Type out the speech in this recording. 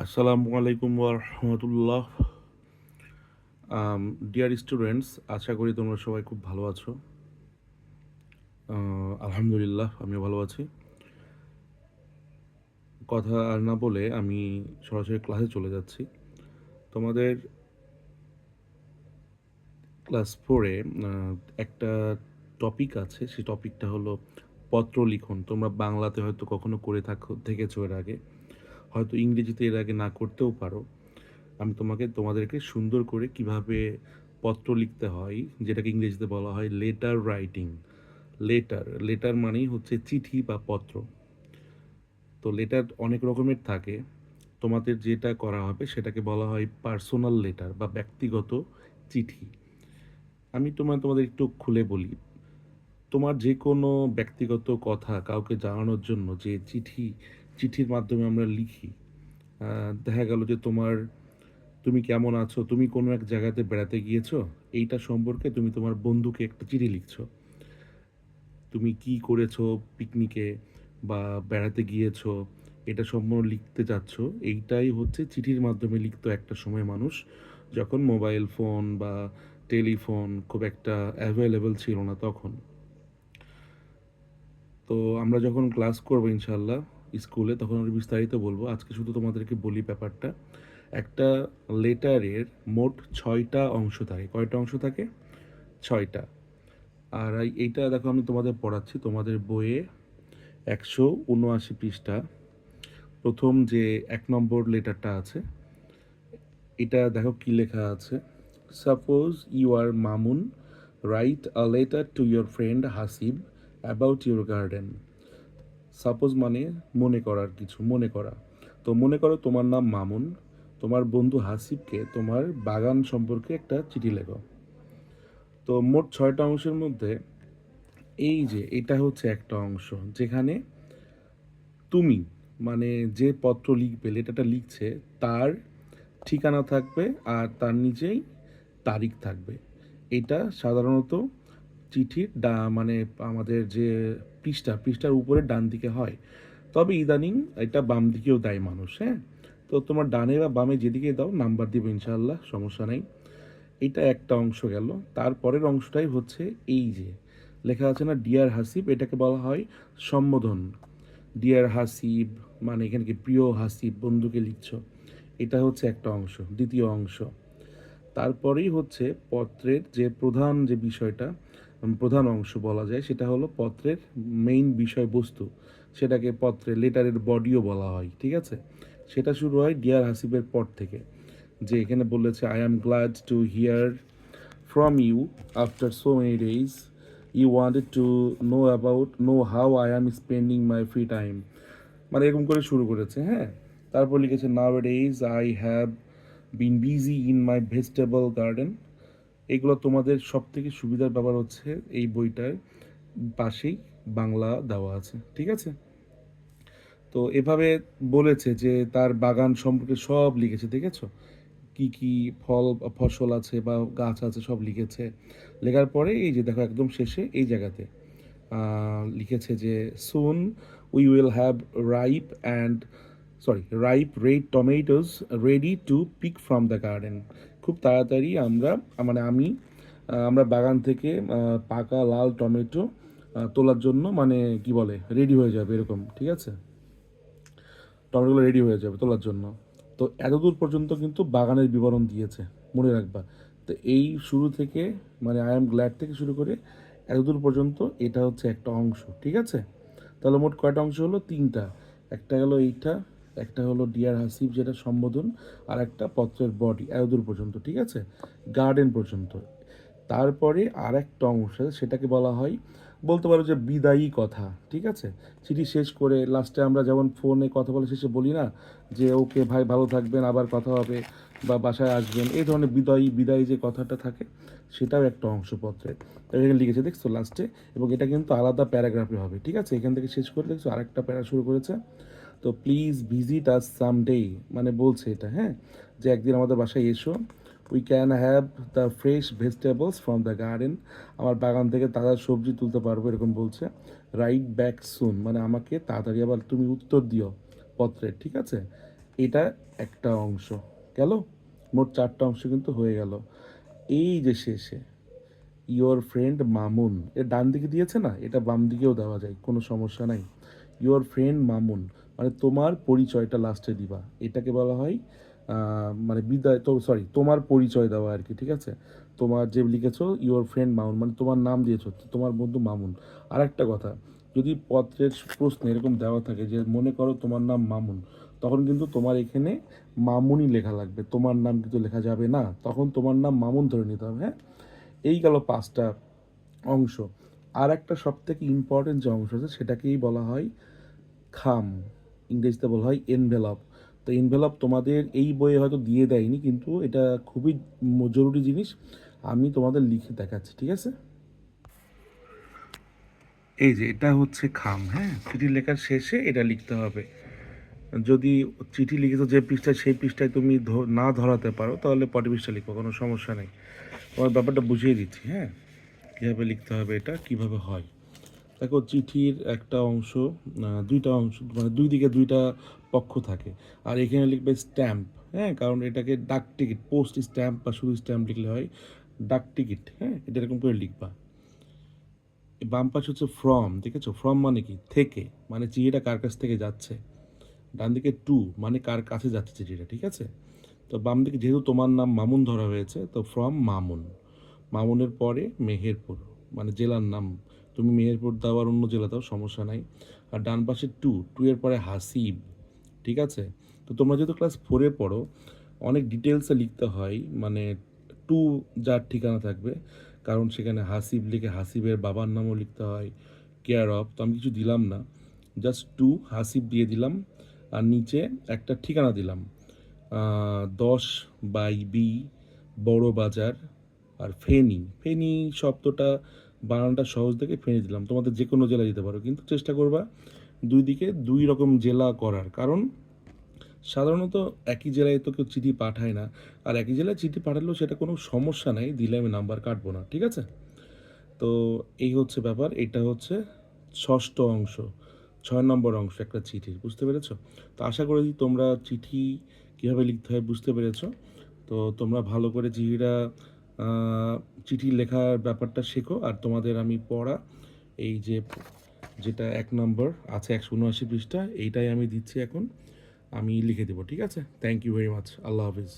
আসসালামু আলাইকুম ওয়া রাহমাতুল্লাহ। ডিয়ার স্টুডেন্টস, আশা করি তোমরা সবাই খুব ভালো আছো। আলহামদুলিল্লাহ আমিও ভালো আছি। কথা আর না বলে আমি সরাসরি ক্লাসে চলে যাচ্ছি। তোমাদের ক্লাস 4-এ একটা টপিক আছে, সেই টপিকটা হলো পত্র লিখন। তোমরা বাংলাতে হয়তো কখনো করে থেকেছো এর আগে, হয়তো ইংরেজিতে এর আগে না করতেও পারো। আমি তোমাদেরকে সুন্দর করে কিভাবে পত্র লিখতে হয়, যেটাকে ইংরেজিতে বলা হয় লেটার রাইটিং। লেটার মানেই হচ্ছে চিঠি বা পত্র। তো লেটার অনেক রকমের থাকে। তোমাদের যেটা করা হবে সেটাকে বলা হয় পার্সোনাল লেটার বা ব্যক্তিগত চিঠি। আমি তোমাদের একটু খুলে বলি। তোমার যে কোনো ব্যক্তিগত কথা কাউকে জানানোর জন্য যে চিঠির মাধ্যমে আমরা লিখি। দেখা গেল যে তুমি কেমন আছো, তুমি কোনো এক জায়গাতে বেড়াতে গিয়েছো, এইটা সম্পর্কে তুমি তোমার বন্ধুকে একটা চিঠি লিখছো। তুমি কি করেছো পিকনিকে বা বেড়াতে গিয়েছো, এটা সম্পূর্ণ লিখতে যাচ্ছ। এইটাই হচ্ছে চিঠির মাধ্যমে লিখতো একটা সময় মানুষ, যখন মোবাইল ফোন বা টেলিফোন খুব একটা অ্যাভেলেবল ছিল না তখন। তো আমরা যখন ক্লাস করবো ইনশাল্লাহ স্কুলে, তখন আমি বিস্তারিত বলবো। আজকে শুধু তোমাদেরকে বলি ব্যাপারটা। একটা লেটারের মোট 6টা অংশ থাকে। কয়টা অংশ থাকে? 6টা। আর এইটা দেখো, আমি তোমাদের পড়াচ্ছি তোমাদের বইয়ে 179 পৃষ্ঠা। প্রথম যে 1 নম্বর লেটারটা আছে, এটা দেখো কি লেখা আছে। Suppose you are Mamun, write a letter to your friend Hasib about your garden. Suppose মানে মনে করার কিছু, মনে করা। তো মনে করো তোমার নাম মামুন, তোমার বন্ধু হাসিবকে তোমার বাগান সম্পর্কে একটা চিঠি লেখো। তো মোট 6টা অংশের মধ্যে এই যে এটা হচ্ছে একটা অংশ, যেখানে তুমি মানে যে পত্র লিখবে, লেটারটা লিখছে, তার ঠিকানা থাকবে আর তার নিচেই তারিখ থাকবে। এটা সাধারণত চিঠির মানে আমাদের যে পৃষ্ঠার উপরে ডান দিকে হয়। তবে ইদানিং এটা বাম দিকেও দেয় মানুষ, হ্যাঁ। তো তোমার ডানে বা বামে যেদিকে দাও নাম্বার দিবে ইনশাআল্লাহ, সমস্যা নাই। এটা একটা অংশ গেল। তারপরের অংশটাই হচ্ছে এই যে লেখা আছে না ডিয়ার হাসিব, এটাকে বলা হয় সম্বোধন। ডিয়ার হাসিব মানে এখানে কি প্রিয় হাসিব, বন্ধুকে লিখছ। এটা হচ্ছে একটা অংশ, দ্বিতীয় অংশ। তারপরেই হচ্ছে পত্রের যে প্রধান যে বিষয়টা, প্রধান অংশ বলা যায়, সেটা হলো পত্রের মেইন বিষয়বস্তু। সেটাকে লেটারের বডিও বলা হয়, ঠিক আছে। সেটা শুরু হয় ডিয়ার হাসিবের পর থেকে। যে এখানে বলেছে I am glad to hear from you after so many days, you wanted to know how I am spending my free time. মানে এরকম করে শুরু করেছে, হ্যাঁ। তারপর লিখেছে nowadays I have been busy in my vegetable garden. এগুলো তোমাদের সব থেকে সুবিধার ব্যাপার হচ্ছে এই বইটার পাশেই বাংলা দেওয়া আছে, ঠিক আছে। তো এভাবে বলেছে যে তার বাগান সম্পর্কে সব লিখেছে, দেখেছো কি কি ফসল আছে বা গাছ আছে সব লিখেছে। লেখার পরে এই যে দেখো একদম শেষে এই জায়গাতে লিখেছে যে soon we will have ripe and ripe red tomatoes ready to pick from the garden. খুব তাড়াতাড়ি আমরা বাগান থেকে পাকা লাল টমেটো তোলার জন্য, মানে কি বলে, রেডি হয়ে যাবে এরকম, ঠিক আছে। টমেটোগুলো রেডি হয়ে যাবে তোলার জন্য। তো এতদূর পর্যন্ত কিন্তু বাগানের বিবরণ দিয়েছে, মনে রাখবা। তো এই শুরু থেকে মানে আই এম গ্ল্যাড থেকে শুরু করে এতদূর পর্যন্ত এটা হচ্ছে একটা অংশ, ঠিক আছে। তাহলে মোট কয়টা অংশ হলো? 3টা। একটা গেলো এইটা, একটা হলো ডিয়ার হাসিব যেটা সম্বোধন, আর একটা পত্রের বডি এতদূর পর্যন্ত, ঠিক আছে, গার্ডেন পর্যন্ত। তারপরে আর একটা অংশ আছে, সেটাকে বলা হয়, বলতে পারো যে বিদায়ী কথা, ঠিক আছে। চিঠি শেষ করে লাস্টে আমরা যেমন ফোনে কথা বলে শেষে বলি না যে ওকে ভাই ভালো থাকবেন, আবার কথা হবে বা বাসায় আসবেন, এই ধরনের বিদায়ী যে কথাটা থাকে, সেটাও একটা অংশ পত্রের। তাই এখানে লিখেছে দেখছো লাস্টে, এবং এটা কিন্তু আলাদা প্যারাগ্রাফে হবে, ঠিক আছে। এখান থেকে শেষ করে দেখছো আরেকটা প্যারা শুরু করেছে। তো প্লিজ ভিজিট আস সামডে, মানে বলছে এটা, হ্যাঁ, যে একদিন আমাদের বাসায় এসো। We can have the fresh vegetables from the garden, আমার বাগান থেকে তাজা সবজি তুলতে পারবো, এরকম বলছে। রাইট ব্যাক সুন মানে আমাকে তাড়াতাড়ি আবার তুমি উত্তর দিও পত্রের, ঠিক আছে। এটা একটা অংশ গেল, মোট 4টা অংশ কিন্তু হয়ে গেল। এই যে শেষে ইয়োর ফ্রেন্ড মামুন, এর ডান দিকে দিয়েছে না, এটা বাম দিকেও দেওয়া যায়, কোনো সমস্যা নাই। ইয়োর ফ্রেন্ড মামুন মানে তোমার পরিচয়টা লাস্টে দিবা, এটাকে বলা হয় মানে বিদায়, তো সরি, তোমার পরিচয় দেওয়া আর কি, ঠিক আছে। তোমার যে লিখেছো ইয়োর ফ্রেন্ড মামুন মানে তোমার নাম দিয়েছো, তোমার বন্ধু মামুন। আর একটা কথা, যদি পত্রের প্রশ্নে এরকম দেওয়া থাকে যে মনে করো তোমার নাম মামুন, তখন কিন্তু তোমার এখানে মামুনই লেখা লাগবে, তোমার নাম কিন্তু লেখা যাবে না, তখন তোমার নাম মামুন ধরে নিতে হবে, হ্যাঁ। এই গেল 5টা অংশ। আর একটা সব থেকে ইম্পর্টেন্ট যে অংশ আছে সেটাকেই বলা হয় খাম, ইংরেজিতে বলা হয় এনভেলপ। তো এনভেলপ তোমাদের এই বইয়ে হয়তো দিয়ে দেয়নি, কিন্তু এটা খুবই জরুরি জিনিস, আমি তোমাদের লিখে দেখাচ্ছি, ঠিক আছে। এই যে এটা হচ্ছে খাম, হ্যাঁ, চিঠি লেখার শেষে এটা লিখতে হবে। যদি চিঠি লিখেছো যে পৃষ্ঠায়, সেই পৃষ্ঠায় তুমি না ধরাতে পারো, তাহলে পরের পৃষ্ঠা লিখো, কোনো সমস্যা নেই। তোমার ব্যাপারটা বুঝিয়ে দিচ্ছি, হ্যাঁ, কীভাবে লিখতে হবে, এটা কীভাবে হয়। দেখো, চিঠির একটা অংশ, দুইটা অংশ, মানে দুই দিকে দুইটা পক্ষ থাকে। আর এখানে লিখবে স্ট্যাম্প, হ্যাঁ, কারণ এটাকে ডাক টিকিট, পোস্ট স্ট্যাম্প বা শুধু স্ট্যাম্প লিখলে হয়, ডাক টিকিট, হ্যাঁ, এটা এরকম করে লিখবা। বাম পাশ হচ্ছে ফ্রম, দেখেছো, ফ্রম মানে কি, থেকে, মানে চিঠিটা কার কাছ থেকে যাচ্ছে। ডান দিকে টু মানে কার কাছে যাচ্ছে চিঠিটা, ঠিক আছে। তো বাম দিকে যেহেতু তোমার নাম মামুন ধরা হয়েছে, তো ফ্রম মামুন, মামুনের পরে মেহেরপুর মানে জেলার নাম, তুমি মেহেরপুর দাও আর অন্য জেলা দাও, সমস্যা নাই। আর ডান পাশে টু, টু এর পরে হাসিব, ঠিক আছে। তো তোমরা যেহেতু ক্লাস 4-এ পড়ো, অনেক ডিটেলসে লিখতে হয়, মানে টু যার ঠিকানা থাকবে, কারণ সেখানে হাসিব লিখে হাসিবের বাবার নামও লিখতে হয়, কেয়ার অফ, তো আমি কিছু দিলাম না, জাস্ট টু হাসিব দিয়ে দিলাম। আর নিচে একটা ঠিকানা দিলাম, 10/B বড় বাজার। আর ফেনী, ফেনী শব্দটা বানানটা সহজ থেকে ফেনী দিলাম, তোমাদের যে কোনো জেলা দিতে পারো, কিন্তু চেষ্টা করবা দুই দিকে দুই রকম জেলা করার, কারণ সাধারণত একই জেলায় তো কেউ চিঠি পাঠায় না। আর একই জেলায় চিঠি পাঠালেও সেটা কোনো সমস্যা নাই, দিলে আমি নাম্বার কাটবো না, ঠিক আছে। তো এই হচ্ছে ব্যাপার, এটা হচ্ছে ষষ্ঠ অংশ, 6 নম্বর অংশ একটা চিঠির, বুঝতে পেরেছো। তো আশা করি তোমরা চিঠি কীভাবে লিখতে হয় বুঝতে পেরেছো। তো তোমরা ভালো করে চিঠিটা, চিঠি লেখার ব্যাপারটা শেখো। আর তোমাদের আমি পড়া এই যে, যেটা 1 নম্বর আছে 179 পৃষ্ঠা, এইটাই আমি দিচ্ছি এখন, আমি লিখে দেবো, ঠিক আছে। থ্যাংক ইউ ভেরি মাচ, আল্লাহ হাফিজ।